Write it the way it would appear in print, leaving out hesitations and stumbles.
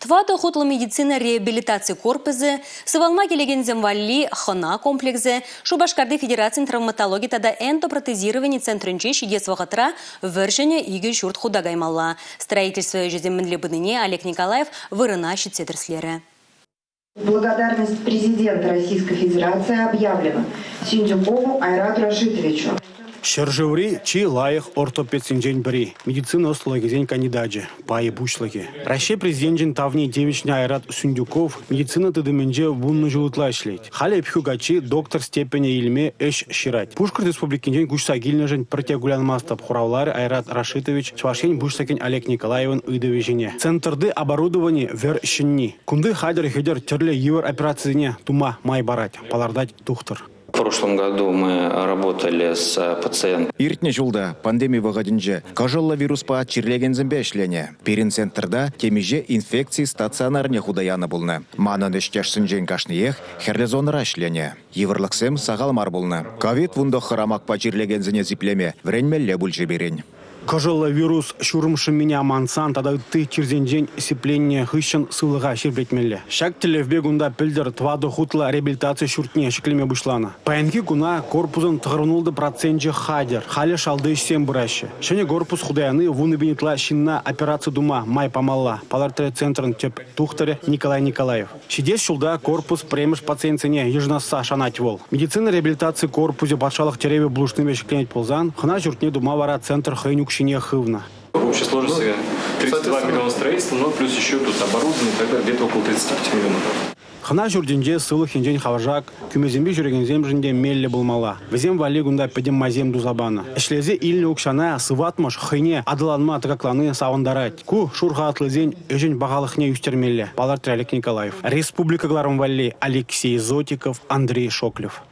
Твада хутлы медицина реабилитации корпусы, сывалма келеген земвалли хана комплексы, Шубашкарды Федерации травматологии тада эндопротезирование центрынче шидес вағытра выршыне игі жұрт худагаймалла. Строительство жеземінлі бұдыне Олег Николаев вырына щитседерслері. Благодарность президента Российской Федерации объявлена Синдюкову Айрату Рашитовичу. Шержеври чи лайых ортопед синжень бри. Медицина ослоги зень кандидаджи. Паи бушлаги. Россия президентин тавни девичный Айрат Синдюков медицина тыдыменже вунны жылытла ишлейт. Хали пхюгачи доктор степени илме эш ширать. Пушкар республикинжень гушсагильнежень протягулянмастап хуравлары Айрат Рашитович чвашень бушсакен Олег Николаевын ыдывежене. Центрды оборудование вер щенни. Кунды хадер хедер терле евр операцияне тума май барать. Палардать тухтар. В прошлом году мы работали с пациентом. Иртне жылда пандемия вағадынже кажалла вируспа чирлеген зімбе Перин центрда темеже инфекции стационарне худаяны болны. Манын эштяшсын жен кашныех херлезоныра ішлене. Еврлықсем сағалмар болны. Ковид вунда харамакпа чирлеген зіне зиплеме вренмелле бүлже берен. Кажалла вирус шурымшы меня мансан, тада ты черзенжень сипление хыщен сылыға шербетмелле. Шак телевбе гунда пілдер твады хутла реабилитация шуртне шеклеме бұшлана. Паянки куна корпусын тығырнулды процентже хадер, халі шалды ішсен бұрашы. Шене корпус худаяны вуны бенетла шинна операция дума май памалла. Палартре центрын теп тухтаре Николай Николаев. Шидес шулда корпус премеш пациентсене ежнаса шанать вол. Медицина реабилитации корпусе батшалық тереве блушныме шекленет ползан, хна журтне дума вара центр хайнюк хывна. В общей сложности 32 миллиона строительства, но плюс еще тут оборудование, тогда где-то около 35 миллионов. Хана журдинже сылых инжень хаважак, күмезембе жүреген земжінде мелле болмала. Везем валигунда педем мазем дузабана. Эшлезе илне укшана сыватмаш хыне адыланма тыгакланы савандарать. Ку шурға атлызен өжен бағалықне үстермелле. Палартре Олег Николаев. Республика Гларом Валли Алексей Зотиков, Андрей Шоклев.